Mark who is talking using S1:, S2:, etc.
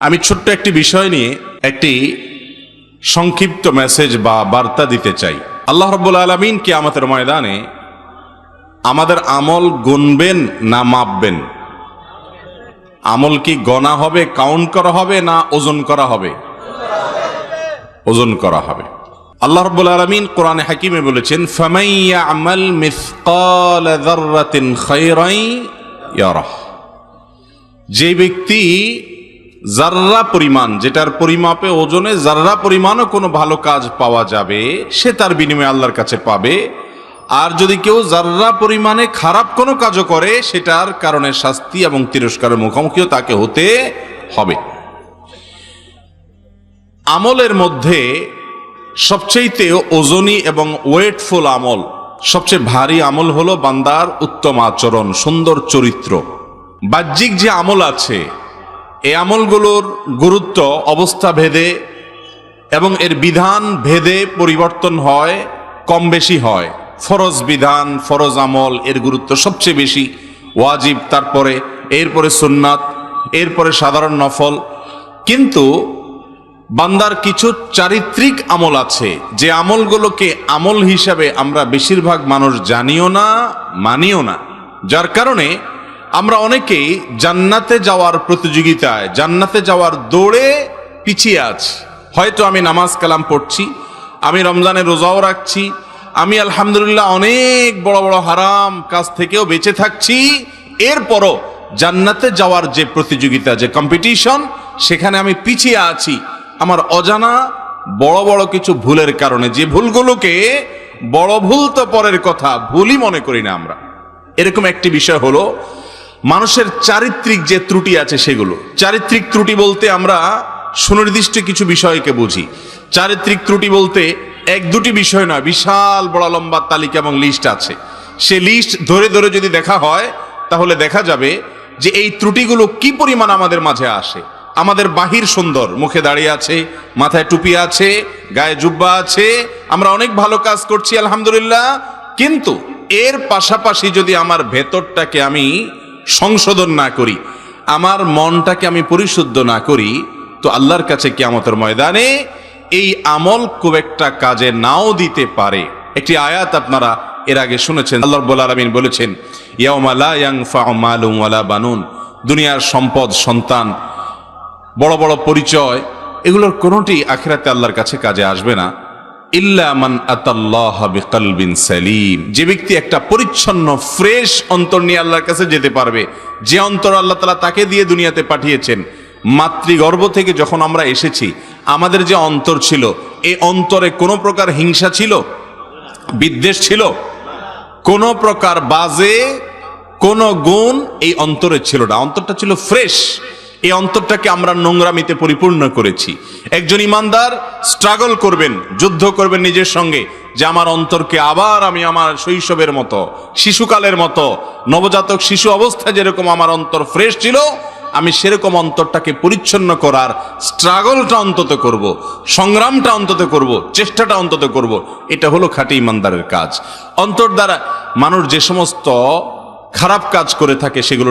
S1: আমি ছোট্ট একটি বিষয় নিয়ে একটি সংক্ষিপ্ত মেসেজ বা বার্তা দিতে চাই। আল্লাহ রাব্বুল আলামিন কিয়ামতের ময়দানে আমাদের আমল গুনবেন না মাপবেন? আমল কি গণা হবে, কাউন্ট করা হবে, না ওজন করা হবে? ওজন করা হবে। আল্লাহ রাব্বুল আলামিন কোরআনে হাকিমে বলেছেন, ফামান ইয়ামাল মিসকাল যাররাতিন খায়রান ইয়ারাহ। যে ব্যক্তি জাররা পরিমাণ, যেটার পরিমাপে ওজনে জাররা পরিমাণও কোনো ভালো কাজ পাওয়া যাবে, সে তার বিনিময়ে আল্লাহর কাছে পাবে। আর যদি কেউ জাররা পরিমাণে খারাপ কোনো কাজও করে, সেটার কারণে শাস্তি এবং তিরস্কারের মুখোমুখিও তাকে হতে হবে। আমলের মধ্যে সবচেয়ে ওজনী এবং ওয়েটফুল আমল, সবচেয়ে ভারী আমল হলো বান্দার উত্তম আচরণ, সুন্দর চরিত্র। বাহ্যিক যে আমল আছে, এই আমলগুলোর গুরুত্ব অবস্থা ভেদে এবং এর বিধান ভেদে পরিবর্তন হয়, কম বেশি হয়। ফরজ বিধান, ফরজ আমল এর গুরুত্ব সবচেয়ে বেশি, ওয়াজিব, তারপরে এরপরে সুন্নাত, এরপরে সাধারণ নফল। কিন্তু বান্দার কিছু চারিত্রিক আমল আছে, যে আমলগুলোকে আমল হিসাবে আমরা বেশিরভাগ মানুষ জানিও না, মানিও না, যার কারণে আমরা অনেকেই জান্নাতে যাওয়ার প্রতিযোগিতায়, জান্নাতে যাওয়ার দৌড়ে পিছিয়ে আছি। হয়তো আমি নামাজ কালাম পড়ছি, আমি রমজানে রোজাও রাখছি, আমি আলহামদুলিল্লাহ অনেক বড় বড় হারাম কাজ থেকেও বেঁচে থাকছি, এরপরও জান্নাতে যাওয়ার যে প্রতিযোগিতা, যে কম্পিটিশন, সেখানে আমি পিছিয়ে আছি আমার অজানা বড় বড় কিছু ভুলের কারণে। যে ভুলগুলোকে বড় ভুল তো পরের কথা, ভুলই মনে করি না আমরা। এরকম একটি বিষয় হলো মানুষের চারিত্রিক যে ত্রুটি আছে সেগুলো। চারিত্রিক ত্রুটি বলতে আমরা সুনির্দিষ্ট কিছু বিষয়কে বুঝি। চারিত্রিক ত্রুটি বলতে এক দুটি বিষয় নয়, বিশাল বড় লম্বা তালিকা এবং লিস্ট আছে। সে লিস্ট ধরে ধরে যদি দেখা হয়, তাহলে দেখা যাবে যে এই ত্রুটিগুলো কি পরিমাণ আমাদের মাঝে আসে। আমাদের বাহির সুন্দর, মুখে দাঁড়িয়ে আছে, মাথায় টুপি আছে, গায়ে জুব্বা আছে, আমরা অনেক ভালো কাজ করছি আলহামদুলিল্লাহ, কিন্তু এর পাশাপাশি যদি আমার ভেতরটাকে আমি সংশোধন না করি, আমার মনটাকে আমি পরিশুদ্ধ না করি, তো আল্লাহর কাছে কিয়ামতের ময়দানে এই আমল খুব একটা কাজে নাও দিতে পারে। একটি আয়াত আপনারা এর আগে শুনেছেন, আল্লাহ রাব্বুল আলামিন বলেছেন, ইয়াউমা লা ইয়ানফাউ মালুন ওয়ালা বানুন। দুনিয়ার সম্পদ, সন্তান, বড় বড় পরিচয়, এগুলোর কোনোটি আখিরাতে আল্লাহর কাছে কাজে আসবে না। ইল্লা মান আতাল্লাহা বিকলবিন সালিম। যে ব্যক্তি একটা পরিচ্ছন্ন ফ্রেশ অন্তর নিয়ে আল্লাহর কাছে যেতে পারবে, যে অন্তর আল্লাহ তাআলা তাকে দিয়ে দুনিয়াতে পাঠিয়েছেন। মাতৃগর্ভ থেকে যখন আমরা এসেছি, আমাদের যে অন্তর ছিল, এই অন্তরে কোনো প্রকার হিংসা ছিল, বিদ্বেষ ছিল, কোনো প্রকার বাজে কোনো গুণ এই অন্তরে ছিল না। অন্তরটা ছিল ফ্রেশ। এই অন্তরটাকে আমরা নোংরামিতে পরিপূর্ণ করেছি। একজন ইমানদার স্ট্রাগল করবেন, যুদ্ধ করবেন নিজের সঙ্গে, যে আমার অন্তরকে আবার আমি আমার শৈশবের মতো, শিশুকালের মতো, নবজাতক শিশু অবস্থায় যেরকম আমার অন্তর ফ্রেশ ছিল, আমি সেরকম অন্তরটাকে পরিচ্ছন্ন করার স্ট্রাগলটা অন্তত করব, সংগ্রামটা অন্তত করব, চেষ্টাটা অন্তত করব। এটা হলো খাঁটি ইমানদারের কাজ। অন্তর দ্বারা মানুষ যে সমস্ত খারাপ কাজ করে থাকে, সেগুলোর